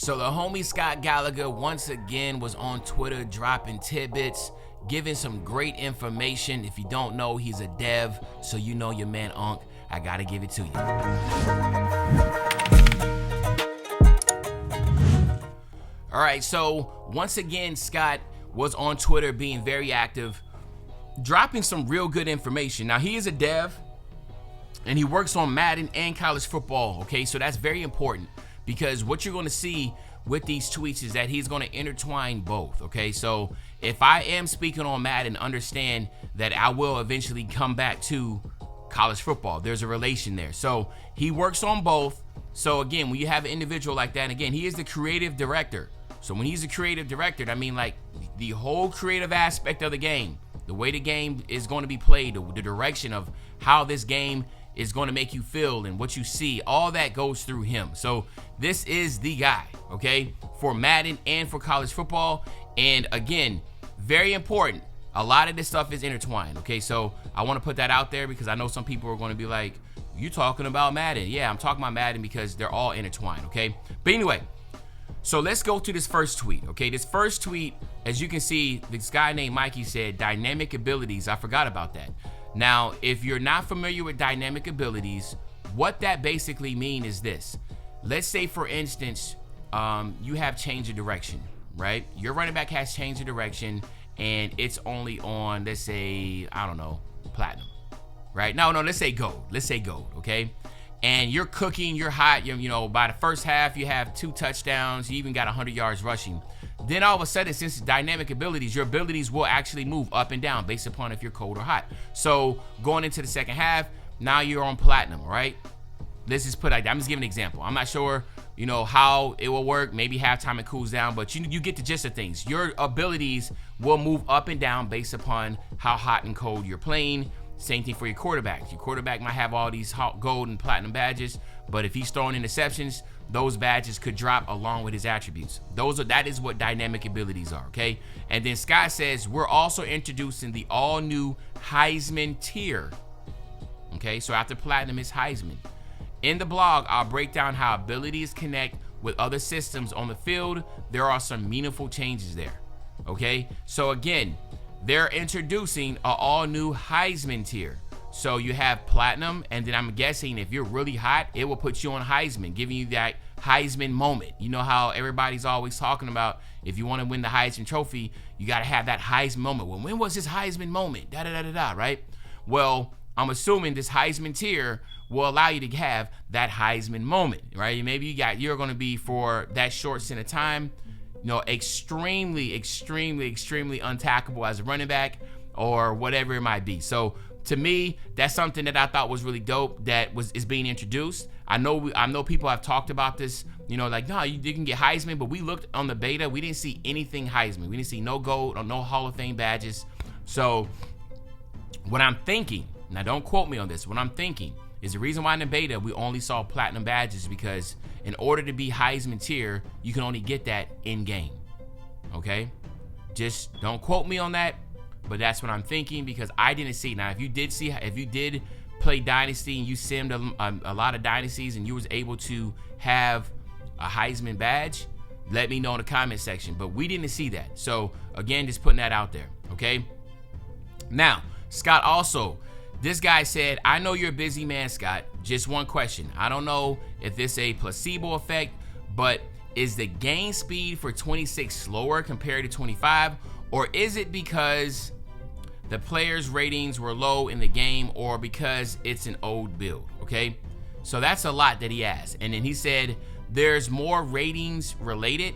So the homie Scott Gallagher once again was on Twitter dropping tidbits, giving some great information. If you don't know, he's a dev, so you know your man Unc. I gotta give it to you. All right, so once again, Scott was on Twitter being very active, dropping some real good information. Now, he is a dev, and he works on Madden and college football, okay? So that's very important, because what you're going to see with these tweets is that he's going to intertwine both, okay? So if I am speaking on Madden, understand that I will eventually come back to college football. There's a relation there. So he works on both. So again, when you have an individual like that, and again, he is the creative director. So when he's a creative director, I mean like the whole creative aspect of the game, the way the game is going to be played, the direction of how this game is going to make you feel and what you see, all that goes through him. So this is the guy, okay, for Madden and for college football. And again, very important, a lot of this stuff is intertwined, okay? So I want to put that out there because I know some people are going to be like, you talking about Madden? Yeah, I'm talking about Madden because they're all intertwined, okay? But anyway, so let's go to this first tweet, okay? This first tweet, as you can see, this guy named Mikey said, dynamic abilities. I forgot about that. Now, if you're not familiar with dynamic abilities, what that basically means is this. Let's say, for instance, you have change of direction, right? Your running back has change of direction, and it's only on, let's say, I don't know, platinum, right? No, let's say gold. Let's say gold, okay? And you're cooking, you're hot, you know, by the first half, you have 2 touchdowns, you even got 100 yards rushing. Then all of a sudden, since it's dynamic abilities, your abilities will actually move up and down based upon if you're cold or hot. So going into the second half, now you're on platinum, right? Let's just put, I'm just giving an example. I'm not sure, you know, how it will work. Maybe halftime it cools down, but you get the gist of things. Your abilities will move up and down based upon how hot and cold you're playing. Same thing for your quarterback. Your quarterback might have all these hot gold and platinum badges, but if he's throwing interceptions, those badges could drop along with his attributes. That is what dynamic abilities are, okay? And then Scott says, we're also introducing the all-new Heisman tier. Okay, so after platinum is Heisman. In the blog, I'll break down how abilities connect with other systems on the field. There are some meaningful changes there, okay? So again, they're introducing an all-new Heisman tier. So you have platinum, and then I'm guessing if you're really hot, it will put you on Heisman, giving you that Heisman moment. You know how everybody's always talking about if you want to win the Heisman Trophy, you got to have that Heisman moment. Well, when was this Heisman moment? Da-da-da-da-da, right? Well, I'm assuming this Heisman tier will allow you to have that Heisman moment, right? Maybe you're going to be, for that short stint of time, you know, extremely untackable as a running back or whatever it might be. So to me, that's something that I thought was really dope that is being introduced. I know people have talked about this, you know, like, no, you can get Heisman, but we looked on the beta, we didn't see anything Heisman. We didn't see no gold or no Hall of Fame badges. So what I'm thinking, now don't quote me on this, what I'm thinking is the reason why in the beta we only saw platinum badges because in order to be Heisman tier, you can only get that in game. Okay? Just don't quote me on that, but that's what I'm thinking because I didn't see. Now, if you did play Dynasty and you simmed a lot of Dynasties and you was able to have a Heisman badge, let me know in the comment section. But we didn't see that. So again, just putting that out there. Okay? Now, Scott also, this guy said, I know you're a busy man, Scott. Just one question. I don't know if this is a placebo effect, but is the game speed for 26 slower compared to 25? Or is it because the players' ratings were low in the game or because it's an old build, okay? So that's a lot that he asked. And then he said, there's more ratings related.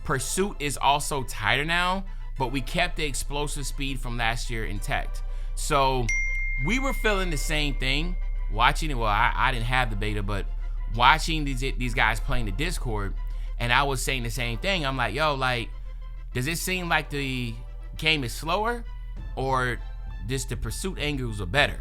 Pursuit is also tighter now, but we kept the explosive speed from last year intact. So we were feeling the same thing watching it. Well, I didn't have the beta, but watching these guys playing the Discord, and I was saying the same thing. I'm like, yo, like, does it seem like the game is slower or just the pursuit angles are better?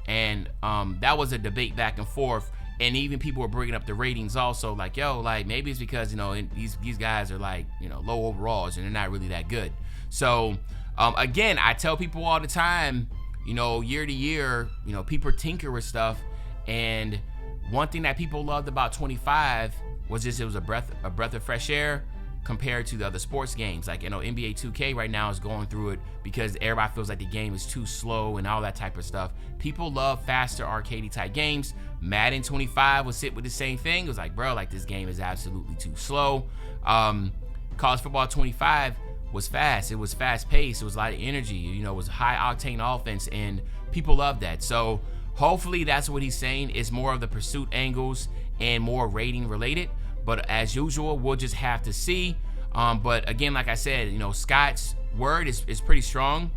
And that was a debate back and forth. And even people were bringing up the ratings also, like, yo, like, maybe it's because, you know, these guys are like, you know, low overalls and they're not really that good. So again, I tell people all the time, you know, year to year, you know, people tinker with stuff. And one thing that people loved about 25 was just, it was a breath of fresh air compared to the other sports games. Like, NBA 2K right now is going through it because everybody feels like the game is too slow and all that type of stuff. People love faster arcadey type games. Madden 25 was hit with the same thing. It was like, bro, like, this game is absolutely too slow. College football 25 was fast. It was fast paced. It was a lot of energy. It was high octane offense, and people love that. So hopefully that's what he's saying. Is more of the pursuit angles and more rating related. But as usual, we'll just have to see. But again, like I said, Scott's word is pretty strong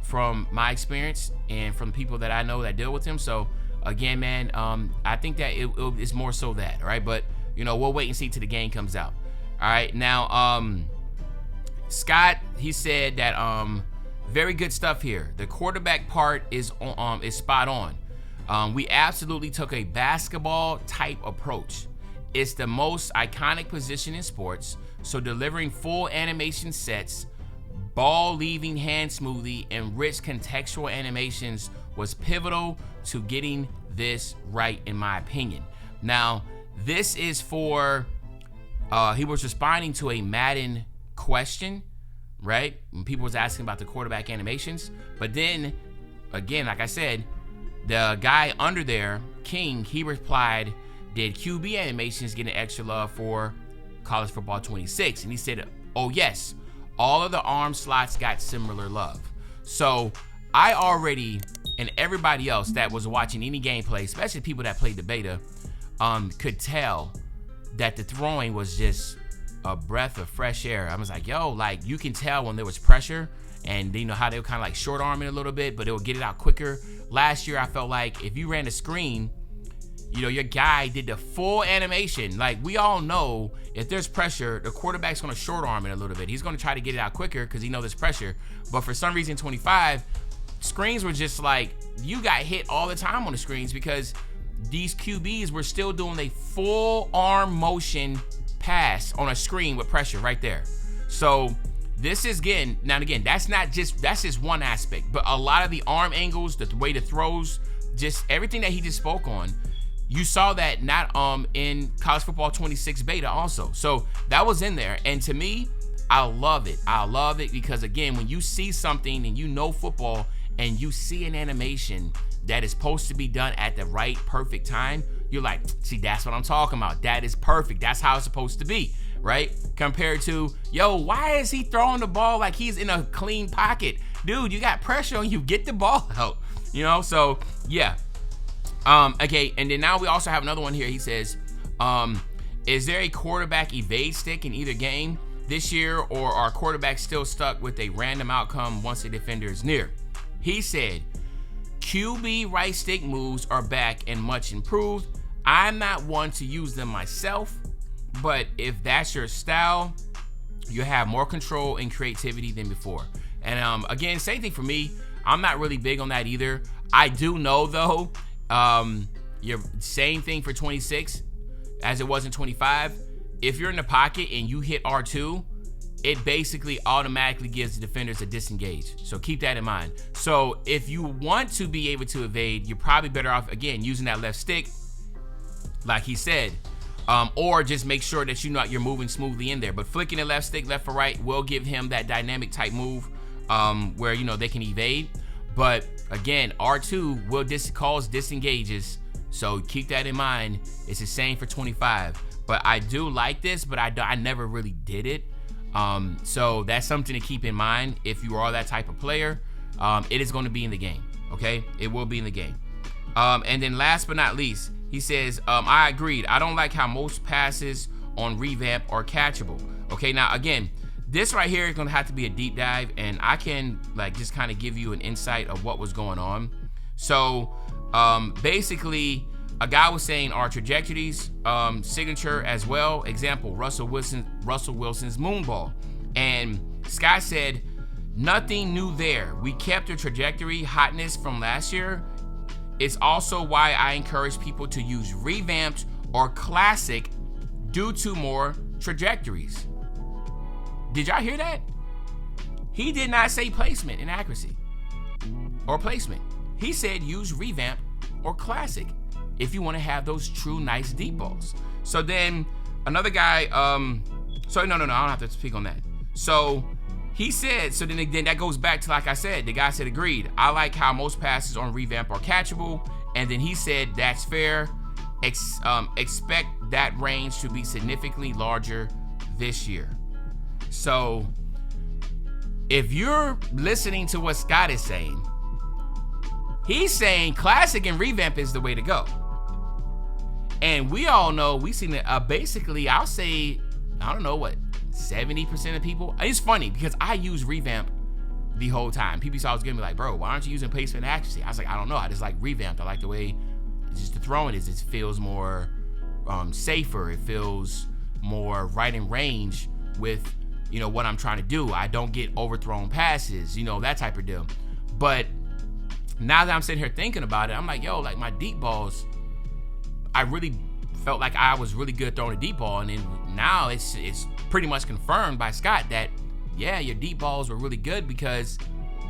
from my experience and from people that I know that deal with him. So again, man, I think that it's more so that, all right? But, we'll wait and see till the game comes out. All right, now, Scott, he said that very good stuff here. The quarterback part is spot on. We absolutely took a basketball type approach. It's the most iconic position in sports, so delivering full animation sets, ball leaving hand smoothly, and rich contextual animations was pivotal to getting this right, in my opinion. Now, this is for, he was responding to a Madden question, right? When people was asking about the quarterback animations. But then, again, like I said, the guy under there, King, he replied, did QB animations get an extra love for college football 26? And he said, oh yes, all of the arm slots got similar love. So I already, and everybody else that was watching any gameplay, especially people that played the beta, could tell that the throwing was just a breath of fresh air. I was like, yo, like, you can tell when there was pressure, and how they were kind of like short arming a little bit, but it would get it out quicker. Last year, I felt like if you ran a screen, your guy did the full animation. Like, we all know if there's pressure, the quarterback's going to short arm it a little bit. He's going to try to get it out quicker because he knows there's pressure. But for some reason, 25, screens were just like, you got hit all the time on the screens because these QBs were still doing a full arm motion pass on a screen with pressure right there. So this is, again, that's just one aspect. But a lot of the arm angles, the way the throws, just everything that he just spoke on, you saw that not in college football 26 beta also. So that was in there. And to me, I love it. I love it because, again, when you see something and football and you see an animation that is supposed to be done at the right perfect time, you're like, see, that's what I'm talking about. That is perfect. That's how it's supposed to be, right? Compared to, yo, why is he throwing the ball like he's in a clean pocket? Dude, you got pressure on you. Get the ball out, So, yeah. Okay, and then now we also have another one here. He says, is there a quarterback evade stick in either game this year, or are quarterbacks still stuck with a random outcome once the defender is near? He said, QB right stick moves are back and much improved. I'm not one to use them myself, but if that's your style, you have more control and creativity than before. And again, same thing for me. I'm not really big on that either. I do know, though, your same thing for 26 as it was in 25. If you're in the pocket and you hit R2, it basically automatically gives the defenders a disengage. So keep that in mind. So if you want to be able to evade, you're probably better off, again, using that left stick, like he said, or just make sure that you're moving smoothly in there. But flicking the left stick left or right will give him that dynamic type move where they can evade. But again, R2 will cause disengages, so keep that in mind. It's the same for 25. But I do like this, but I never really did it. So that's something to keep in mind if you are that type of player. It is going to be in the game, okay? It will be in the game. And then last but not least, he says, I agreed. I don't like how most passes on revamp are catchable. Okay, now again, this right here is going to have to be a deep dive, and I can just kind of give you an insight of what was going on. So basically, a guy was saying our trajectories, signature as well. Example, Russell Wilson's moonball. And Scott said, nothing new there. We kept the trajectory hotness from last year. It's also why I encourage people to use revamped or classic due to more trajectories. Did y'all hear that? He did not say placement and accuracy or placement. He said use revamp or classic if you want to have those true nice deep balls. So then another guy, so no, I don't have to speak on that. So he said, so then that goes back to, like I said, the guy said, agreed. I like how most passes on Revamp are catchable. And then he said, that's fair. Expect that range to be significantly larger this year. So if you're listening to what Scott is saying, he's saying classic and revamp is the way to go. And we all know, we've seen it, basically, I'll say, I don't know what, 70% of people. It's funny because I use revamp the whole time. People always give me like, bro, why aren't you using placement and accuracy? I was like, I don't know. I just like revamped. I like the way just the throwing is. It feels more safer. It feels more right in range with, you know, what I'm trying to do. I don't get overthrown passes, you know, that type of deal. But now that I'm sitting here thinking about it, I'm like, yo, like my deep balls, I really felt like I was really good throwing a deep ball. And then now it's pretty much confirmed by Scott that, yeah, your deep balls were really good because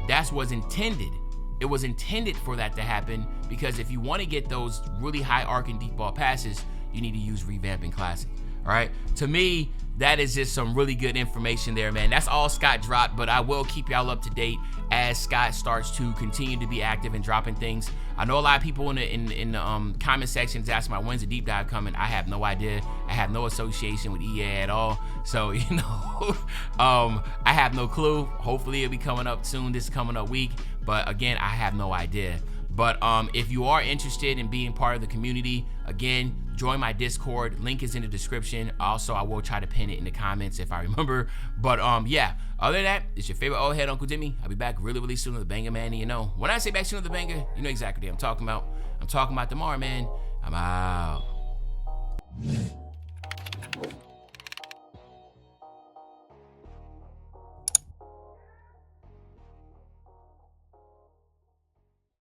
that's what's intended. It was intended for that to happen, because if you want to get those really high arcing deep ball passes, you need to use Revamping Classic. All right. To me, that is just some really good information there, man. That's all Scott dropped, but I will keep y'all up to date as Scott starts to continue to be active and dropping things. I know a lot of people in the comment sections asking about when's the deep dive coming. I have no idea. I have no association with EA at all, so you know, I have no clue. Hopefully it'll be coming up soon, this coming up week, but again, I have no idea. But if you are interested in being part of the community, again, join my Discord. Link is in the description. Also, I will try to pin it in the comments if I remember. But yeah, other than that, it's your favorite old head, Uncle Demi. I'll be back really, really soon with the banger, man. And you know, when I say back soon with the banger, you know exactly what I'm talking about. I'm talking about tomorrow, man. I'm out.